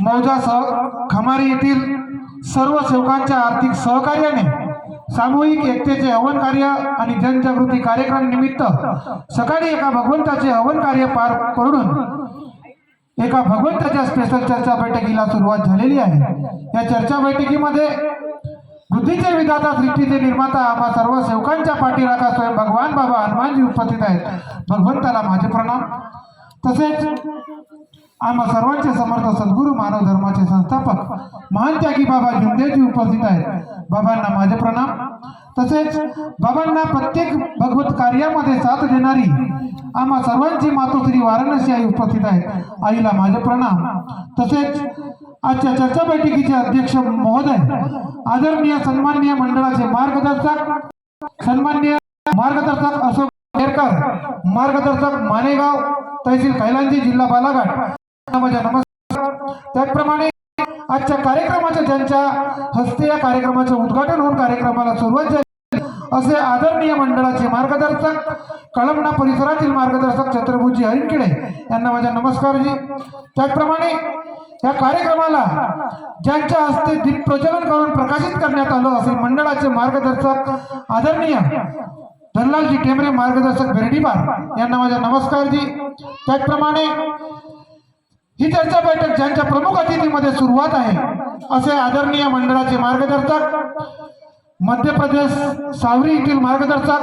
मौजा खमारी येथील सर्व सेवकांच्या आर्थिक सहकार्याने सामूहिक एकतेचे हवन कार्य आणि जनजागृती कार्यक्रम निमित्त सकाळी एका भगवंताचे हवन कार्य पार पडून एका भगवंताच्या स्पेशल चर्चा बैठकीला सुरुवात झालेली आहे। या चर्चा बैठकीमध्ये बुद्धीचे विधाता सृष्टीचे निर्माता आम्हा सर्व सेवकांच्या पाठीराखा स्वयं भगवान बाबा हनुमानजी उपस्थित आहेत। भगवंताला माझे प्रणाम। तसेच आम्हा सर्वांचे समर्थ सद्गुरू मानव धर्माचे संस्थापक महान त्यागी बाबा जुमदेवजी उपस्थित आहेत। बाबांना माझे प्रणाम। तसेच बाबांना प्रत्येक भगवत कार्यामध्ये साथ देणारी आम्हा सर्वांची मातोश्री वाराणसी आई उपस्थित आहेत। आईला माझे प्रणाम। तसेच आजच्या चर्चा बैठकीचे अध्यक्ष महोदय, आदरणीय सन्माननीय मंडळाचे सन्माननीय मार्गदर्शक अशोक केरकर, मार्गदर्शक मानेगाव तहसील कैलांजी जिल्हा बालाघाट, माझा नमस्कार। त्याचप्रमाणे आजच्या कार्यक्रमाच्या ज्यांच्या हस्ते या कार्यक्रमाचे उद्घाटन होऊन कार्यक्रमाला सुरुवात झाली असे आदरणीय मंडळाचे मार्गदर्शक, कळमना परिसरातील मार्गदर्शक छत्रपती हरिणखेडे यांना माझा नमस्कार जी। त्याचप्रमाणे या कार्यक्रमाला ज्यांच्या हस्ते दीप प्रज्वलन करून प्रकाशित करण्यात आलं असे मंडळाचे मार्गदर्शक आदरणीय धनलालजी टेमरे, मार्गदर्शक बेरडीपार यांना माझा नमस्कार जी। त्याचप्रमाणे ही चर्चा बैठक ज्यांच्या प्रमुख अतिथीमध्ये सुरुवात आहे असे आदरणीय मंडळाचे मार्गदर्शक, मध्य प्रदेश सावरी येथील मार्गदर्शक,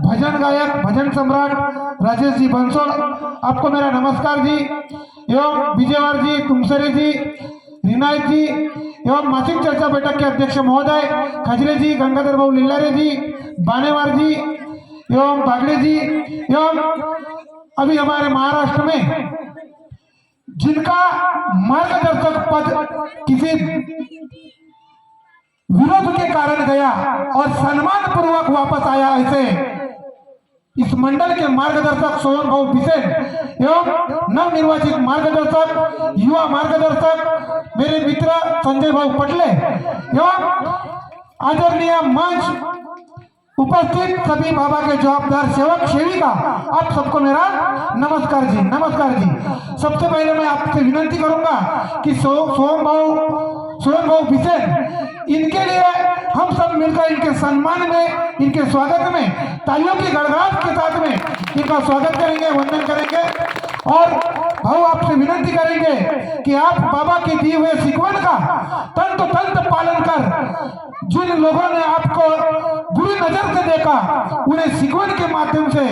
भजन गायक, भजन सम्राट राजेश जी बंसोड़, आपको मेरा नमस्कार जी। एवं विजयवार जी, तुमसरे जी, रिनायत जी एवं मासिक चर्चा बैठक के अध्यक्ष महोदय खजरे जी, गंगाधर भाऊ लिल्लारे जी, बानेवार जी एवं बागड़े जी, एवं अभी हमारे महाराष्ट्र में जिनका मार्गदर्शक पद किसी विरोध के कारण गया और सम्मान पूर्वक वापस आया, ऐसे इस मंडल के मार्गदर्शक सोहन भाऊ बिसेन एवं नवनिर्वाचित मार्गदर्शक, युवा मार्गदर्शक मेरे मित्र संजय भाऊ पटले एवं आदरणीय मंच उपस्थित सभी बाबा के जवाबदार सेवक सेविका, आप सबको मेरा नमस्कार जी, नमस्कार जी। सबसे पहले मैं आपसे विनंती करूंगा कि सोहन भाऊ बिसेन, इनके लिए हम सब मिलकर इनके सम्मान में, इनके स्वागत में तालियों की गड़गड़ाहट के साथ में इनका स्वागत करेंगे, वंदन करेंगे। और भाऊ आपसे विनंती करेंगे कि आप बाबा के दिए हुए सिकवन का तंत पालन कर जिन लोगों ने आपको बुरी नजर से देखा उन्हें सिकवन के माध्यम से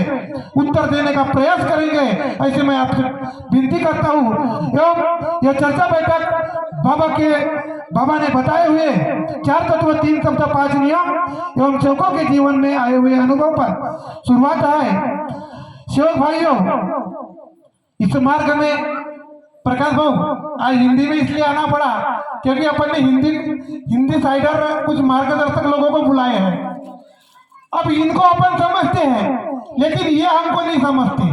उत्तर देने का प्रयास करेंगे, ऐसे मैं आपसे विनती करता हूँ। एवं यह चर्चा बैठक बाबा ने बताए हुए 4 तत्व 3 शब्द 5 नियम एवं सेवकों के जीवन में आए हुए अनुभव पर शुरुआत है। सेवक भाइयों, इस मार्ग में प्रकाश भाऊ आज हिंदी में इसलिए आना पड़ा क्योंकि अपन ने हिंदी साइडर कुछ मार्गदर्शक लोगों को बुलाए हैं। अब इनको अपन समझते हैं लेकिन ये हमको नहीं समझते,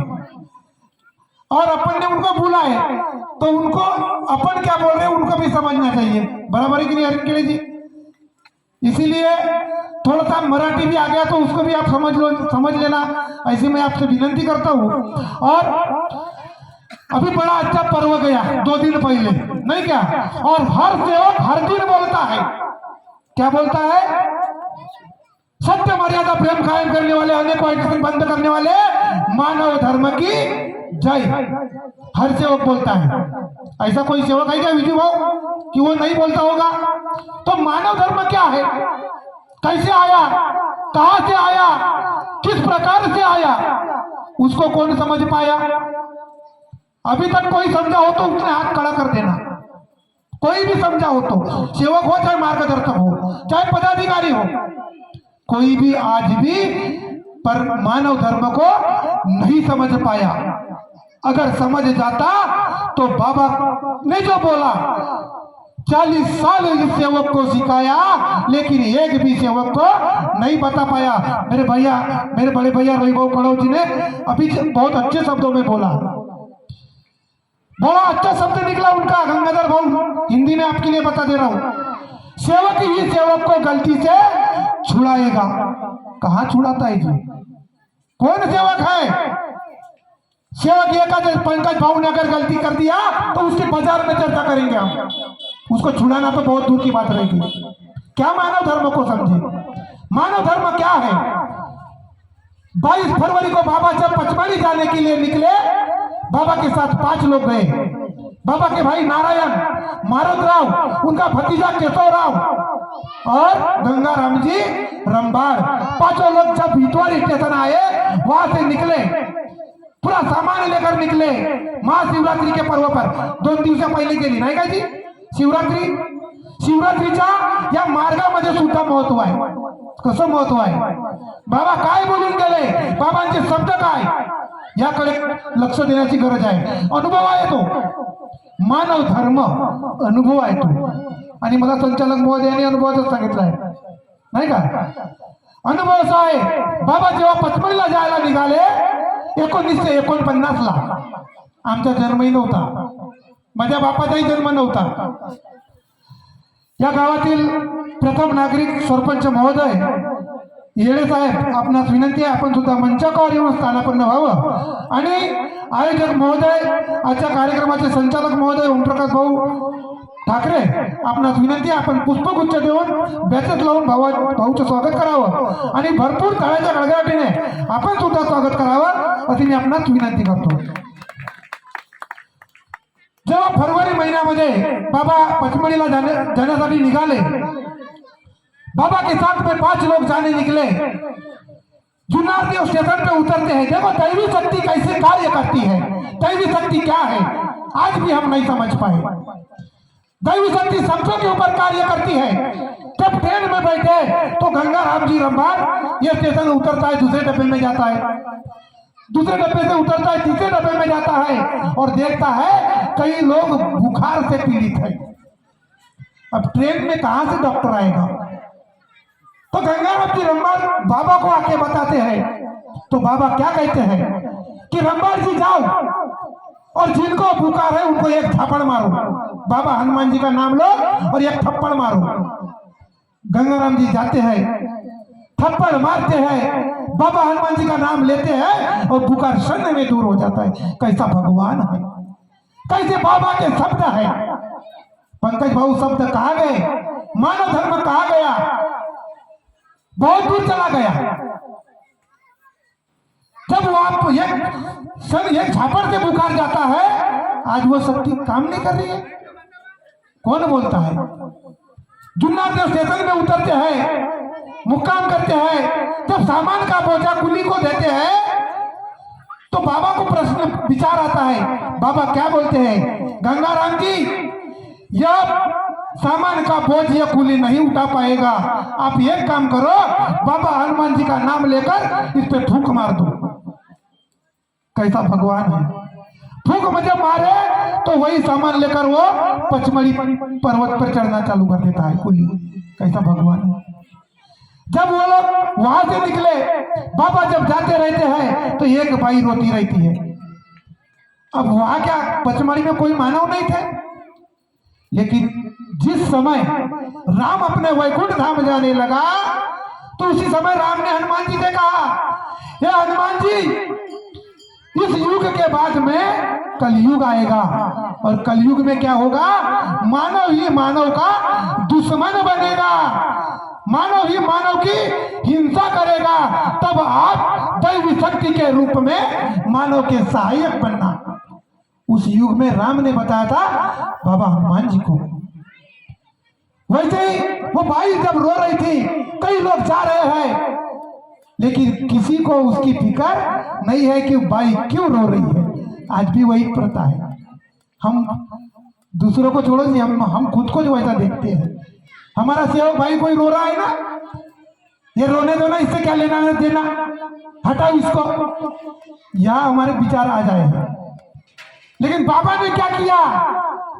और अपन ने उनको बुलाए तो उनको अपन क्या बोल रहे हैं उनको भी समझना चाहिए, बराबर है कि नहीं हरिणखेड़े जी? इसीलिए थोड़ा सा मराठी भी आ गया तो उसको भी आप समझ लेना, ऐसे मैं आपसे विनंती करता हूँ। और अभी बड़ा अच्छा पर्व गया 2 दिन पहले, नहीं क्या? और हर सेवक हर दिन बोलता है, क्या बोलता है? सत्य मर्यादा प्रेम कायम करने वाले, अनेक वाइटन बंद करने वाले, मानव धर्म की जय, हर सेवक बोलता है। ऐसा कोई सेवक है क्या विजू भाव कि वो नहीं बोलता होगा? तो मानव धर्म क्या है, कैसे आया, कहां से आया, किस प्रकार से आया, उसको कौन समझ पाया? अभी तक कोई समझा हो तो उसने हाथ खड़ा कर देना। कोई भी समझा हो तो, सेवक हो चाहे मार्गदर्शक हो चाहे पदाधिकारी हो, कोई भी आज भी पर मानव धर्म को नहीं समझ पाया। अगर समझ जाता तो बाबा ने जो बोला 40 साल इस सेवक को सिखाया लेकिन एक भी सेवक को नहीं बता पाया। मेरे बड़े भैया रविभाऊ कड़ो जी ने अभी बहुत अच्छे शब्दों में बोला, बड़ा अच्छा शब्द निकला उनका, गंगाधर भाऊ हिंदी में आपके लिए बता दे रहा हूं। सेवक ही सेवक को गलती से छुड़ाएगा। कहां छुड़ाता है जी? कौन सेवक है? सेवक ये का पंकज भाऊ ने अगर गलती कर दिया तो उसके बाजार में चर्चा करेंगे हम। उसको छुड़ाना तो बहुत दूर की बात रहेगी। क्या मानव धर्म को समझे? मानव धर्म क्या है? 22 फरवरी को बाबा जब पचमढ़ी जाने के लिए निकले, बाबा के साथ 5 लोग गए। बाबा के भाई नारायण, मारुतराव, उनका भतीजा केशवराव और गंगाराम जी रंबाड़, 5 लोग जब इतवारी स्टेशन आए, वहां से निकले, पूरा सामान लेकर निकले महाशिवरात्रि के पर्व पर 2 दिवसा पहिले गेली नाही का जी शिवरात्रीच्या या मार्गामध्ये सुद्धा महत्व आहे। कसं महत्व आहे? बाबा काय बोलून गेले, बाबांचे शब्द काय, याकडे लक्ष देण्याची गरज आहे। अनुभव आहे तो, मानव धर्म अनुभव आहे तो। आणि मला संचालक महोदयांनी अनुभवाचं सांगितलं आहे नाही का? अनुभव असा आहे, बाबा जेव्हा पचमढीला जायला निघाले 1949 ला, आमचा जन्मही नव्हता, माझ्या बापाचाही जन्म नव्हता। या गावातील प्रथम नागरिक सरपंच महोदय येळे साहेब, आपणास विनंती आहे आपण सुद्धा मंचावर येऊन स्थानापन्न व्हावं। आणि आयोजक महोदय, आजच्या कार्यक्रमाचे संचालक महोदय ओमप्रकाश भाऊ ठाकरे, आपणास विनंती आहे आपण पुष्पगुच्छ देऊन बॅचेस लावून भाऊचं स्वागत करावं आणि भरपूर टाळ्याच्या गडगडाटीने आपण सुद्धा स्वागत करावं अशी मी आपणास विनंती करतो। जेव्हा फरवरी महिन्यामध्ये बाबा पचमढ़ीला जाण्यासाठी निघाले, बाबा के साथ में 5 लोग जाने निकले। जुन्नर देव स्टेशन पे उतरते हैं। देखो दैवी शक्ति कैसे कार्य करती है, दैवी शक्ति क्या है आज भी हम नहीं समझ पाए। दैवी शक्ति शब्दों के ऊपर कार्य करती है। जब ट्रेन में बैठे तो गंगाराम जी रंबाड़ ये स्टेशन उतरता है, दूसरे डब्बे में जाता है, दूसरे डब्बे से उतरता है, तीसरे डब्बे में जाता है और देखता है कई लोग बुखार से पीड़ित है। अब ट्रेन में कहां से डॉक्टर आएगा? तो गंगाराम जी रंबाड़ बाबा को आके बताते हैं, तो बाबा क्या कहते हैं कि रंबाड़ जी जाओ और जिनको बुखार है उनको एक थप्पड़ मारो। बाबा हनुमान जी का नाम लो और एक थप्पड़ मारो। गंगाराम जी जाते हैं, थप्पड़ मारते हैं, बाबा हनुमान जी का नाम लेते हैं और बुखार क्षण में दूर हो जाता है। कैसा भगवान है, कैसे बाबा के शब्द है। पंकज भाऊ शब्द कहा गए, मानव धर्म कहा गया, बहुत दूर चला गया। जब वो आपको एक झापड़ से बुखार जाता है, आज वो शक्ति काम नहीं कर रही है। कौन बोलता है? जुन्नर देव स्टेशन में उतरते हैं, मुक्काम करते हैं, जब सामान का बोझा कुली को देते हैं तो बाबा को प्रश्न विचार आता है। बाबा क्या बोलते हैं? गंगाराम जी यह सामान का बोझ ये कुली नहीं उठा पाएगा, आप एक काम करो, बाबा हनुमान जी का नाम लेकर इस पे फूंक मार दो। कैसा भगवान है। फूंक मुझे मारे तो वही सामान लेकर वो पचमढ़ी पर्वत पर चढ़ना चालू कर देता है कुली। कैसा भगवान है। जब वो लोग वहां से निकले, बाबा जब जाते रहते हैं तो एक बाई रोती रहती है। अब वहां क्या पचमढ़ी में कोई मानव नहीं थे, लेकिन जिस समय राम अपने वैकुंठ धाम जाने लगा तो उसी समय राम ने हनुमान जी से कहा, हे हनुमान जी, इस युग के बाद में कलयुग आएगा और कलयुग में क्या होगा? मानव ही मानव का दुश्मन बनेगा, मानव ही मानव की हिंसा करेगा, तब आप दैवी शक्ति के रूप में मानव के सहायक बनना। उस युग में राम ने बताया था बाबा हनुमान जी को। वैसे ही वो बाई जब रो रही थी, कई लोग जा रहे हैं, लेकिन किसी को उसकी फिक्र नहीं है कि बाई क्यों रो रही है। आज भी वही प्रथा है। हम दूसरों को छोड़ो जी, हम खुद को जो ऐसा देखते हैं। हमारा सेवक भाई कोई रो रहा है ना, ये रोने दो ना, इससे क्या लेना देना, हटाओ इसको, यहाँ हमारे विचार आ जाएगा। लेकिन बाबा ने क्या किया?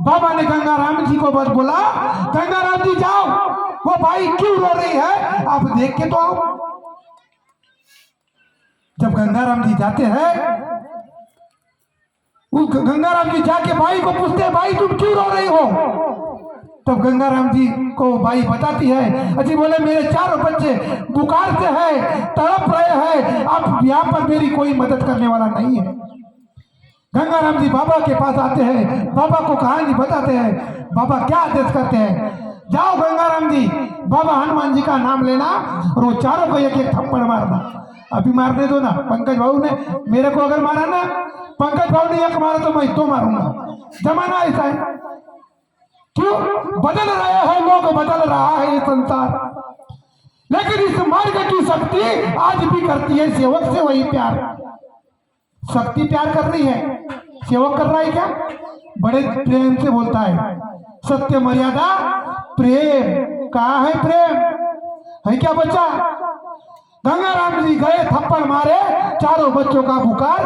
बाबा ने गंगाराम जी को बस बोला, गंगाराम जी जाओ, वो भाई क्यों रो रही है आप देख के तो आओ। जब गंगाराम जी जाते हैं, गंगाराम जी जाके भाई को पूछते हैं, भाई तुम क्यों रो रही हो? तब गंगाराम जी को बाई बताती है, अजी बोले मेरे 4 बच्चे बुखार से है, तड़प रहे हैं, अब यहाँ पर मेरी कोई मदद करने वाला नहीं है। गंगाराम जी बाबा के पास आते हैं, बाबा को कहानी बताते हैं। बाबा क्या आदेश करते हैं, जाओ गंगाराम जी, बाबा हनुमान जी का नाम लेना और वो चारों को एक एक थप्पड़ मारना। अभी मारने दो ना, पंकज भाऊ ने मेरे को अगर मारा ना, पंकज भाऊ ने एक मारा तो मैं दो मारूंगा। जमाना ऐसा है, क्यों बदल रहे हैं लोग, बदल रहा है ये संसार, लेकिन इस मार्ग की शक्ति आज भी करती है सेवक से वही प्यार। शक्ति प्यार कर रही है, सेवक कर रहा है क्या, बड़े प्रेम से बोलता है। सत्य मर्यादा प्रेम, कहाँ है प्रेम, है क्या बच्चा। गंगाराम जी गए, थप्पड़ मारे, चारों बच्चों का बुखार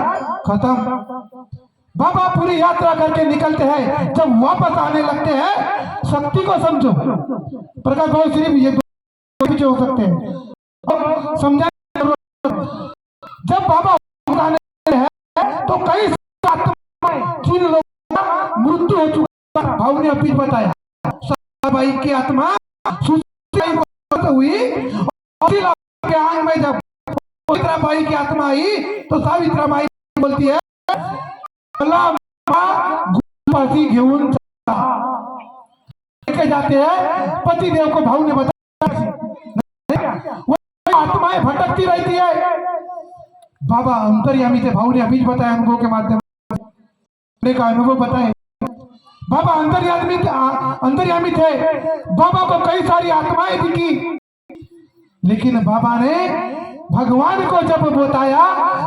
खत्म। बाबा पूरी यात्रा करके निकलते हैं, जब वापस आने लगते हैं, शक्ति को समझो। प्रकाश भाव सिर्फ ये दो पीछे हो सकते हैं, समझा। जब बाबा आने हैं तो कई जिन लोगों का मृत्यु हो चुका, भाव ने अभी बताया, सावित्रीबाई की आत्मा हुई के आंग में जब सावित्रीबाई की आत्मा आई तो सावित्रीबाई बोलती है, घेऊन लेके जाते हैं। पतिदेव को भाव ने बताया, वो आत्माएं भटकती रहती है। बाबा अंतर्यामी थे, भाव ने अभी बताया, अनुभव के माध्यम से का अनुभव बताए। बाबा अंतर्यामी थे, बाबा को कई सारी आत्माएं दिखी, लेकिन बाबा ने भगवान को जब बताया,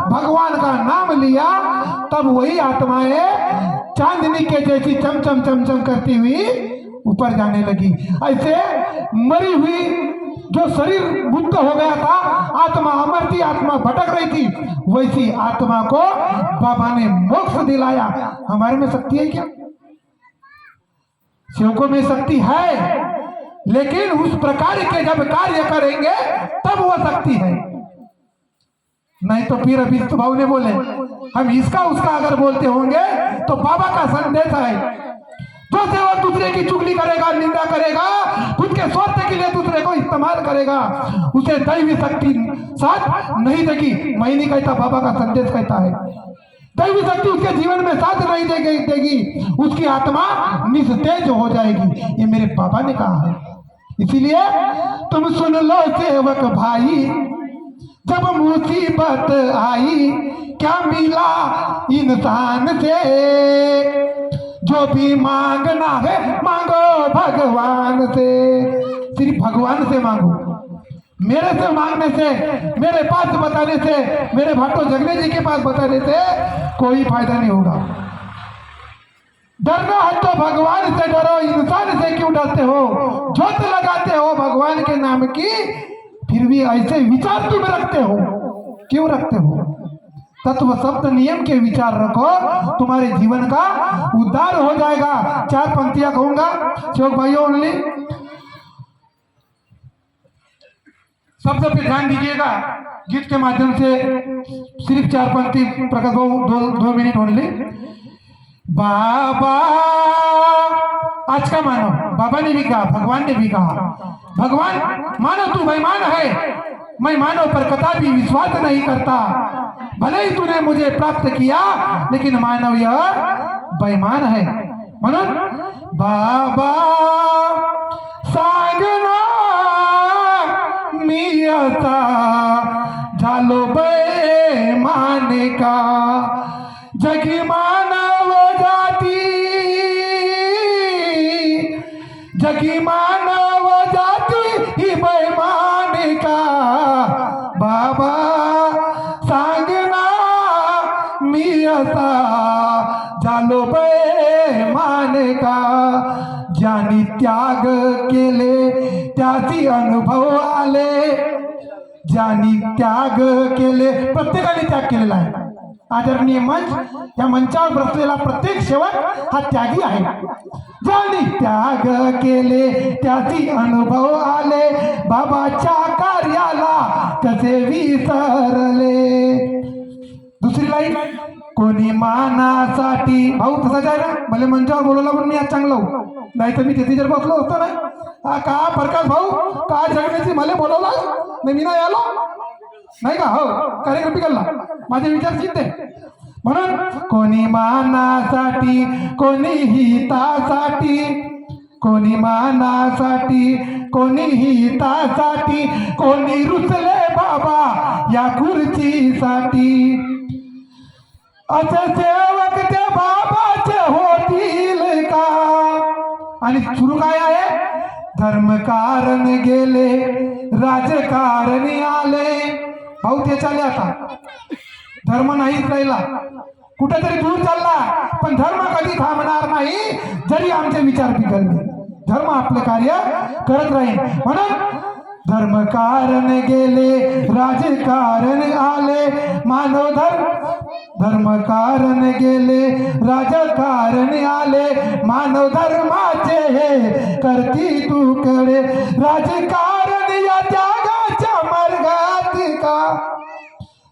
भगवान का नाम लिया, तब वही आत्माएं चांदनी के जैसी चमचम चमचम करती हुई ऊपर जाने लगी। ऐसे मरी हुई जो शरीर मुक्त हो गया था, आत्मा अमर थी, आत्मा भटक रही थी, वैसी आत्मा को बाबा ने मोक्ष दिलाया। हमारे में शक्ति है क्या, सेवकों में शक्ति है, लेकिन उस प्रकार के जब कार्य करेंगे तब वह शक्ति है। नहीं तो फिर अभी तो भाव ने बोले, हम इसका उसका अगर बोलते होंगे तो बाबा का संदेश है, जो सेवक दूसरे की चुगली करेगा, निंदा करेगा, खुद के स्वार्थ के लिए दूसरे को इस्तेमाल करेगा, उसे दैवी शक्ति साथ नहीं देगी। मैं नहीं कहता, बाबा का संदेश कहता है, दैवी शक्ति उसके जीवन में साथ नहीं देगी, उसकी आत्मा निस्तेज हो जाएगी। ये मेरे बाबा ने कहा है। इसीलिए तुम सुन लो सेवक भाई, जब मुसीबत आई क्या मिला इंसान से, जो भी मांगना है मांगो भगवान से। सिर्फ भगवान से मांगो, मेरे से मांगने से, मेरे पास बताने से, मेरे भाटो जगने जी के पास बताने से कोई फायदा नहीं होगा। डरना है तो भगवान से डरो, इंसान से क्यों डरते हो, जोत लगाते हो भगवान के नाम की, फिर भी ऐसे विचार तुम रखते हो, क्यों रखते हो। तत्व शब्द नियम के विचार रखो, तुम्हारे जीवन का उद्धार हो जाएगा। चार पंक्तियां कहूंगा सेवक भाइयों, ओनली शब्द पे ध्यान दीजिएगा। गीत के माध्यम से सिर्फ चार पंक्ति, प्रकाश भाऊ दो मिनट ओनली। बाबा आज का मानो, बाबा ने भी कहा, भगवान ने भी कहा, भगवान मानो तू बेईमान है, मैं मानव पर कदापि विश्वास नहीं करता, भले ही तूने मुझे प्राप्त किया, लेकिन मानव यह बेईमान है। म्हणून बाबा सांगना मी आता झालो बेईमान का, जगी मानव जाती, जगी मानव जाती ही बेईमान का, बाबा सांगना मी असा झालो बेईमान का, ज्यानी त्याग केले त्याची अनुभव आले, ज्यानी त्याग केले, प्रत्येकाने त्याग केलेला आहे। आदरणीय मंच, या मंचावर बसलेला प्रत्येक सेवक हा त्यागी आहे। ज्याने त्याग केले त्याची अनुभव आले, बाबाच्या कार्याला कसे विसरले। दुसरी लाईन, कोणी मानासाठी, भाऊ तसाच आहे ना, भले मंचावर बोलवला पण मी आज चांगला हो, नाही तर मी तिथे जर बसलो होतो ना, हा का प्रकाश भाऊ का जगण्याची मला बोलवला नाही, मी नाही आलो नाही का, हो कार्यक्रम बिघडला, माझे विचार चिंते म्हणून कोणी मानासाठी, कोणी हितासाठी, कोणी मानासाठी, कोणी हितासाठी, कोणी रुसले बाबा या खुर्चीसाठी. असे सेवक त्या बाबाचे होतील का? आणि सुरू काय आहे? धर्मकारण गेले, राजकारणी आले. भाऊ ते चाले आता, धर्म नाहीच राहिला, कुठेतरी दूर चालला, पण धर्म कधी थांबणार नाही. जरी आमचे विचार बिघडले, धर्म आपले कार्य करत राहील. म्हणून धर्मकारण गेले, राजकारण आले, मानव धर्मकारण गेले, राजकारण आले, मानव धर्माचे हे करती तुकडे. राजकारण या त्यागाच्या मार्गात का?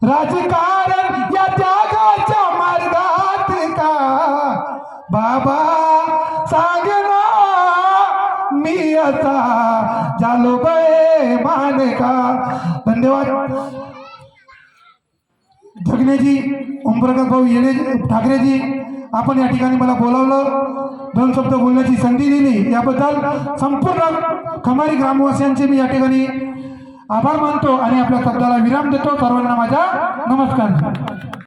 राजकारण या त्यागाच्या मार्गात का? बाबा सांग ना, मी आता झालो बेमान का? धन्यवाद. जगनेजी, ओमप्रकाश भाऊ येणे ठाकरेजी, आपण या ठिकाणी मला बोलावलं, 2 शब्द बोलण्याची संधी दिली, याबद्दल संपूर्ण खमारी ग्रामवासियांचे मी या ठिकाणी आभार मानतो आणि आपल्या शब्दाला विराम देतो. सर्वांना माझा नमस्कार.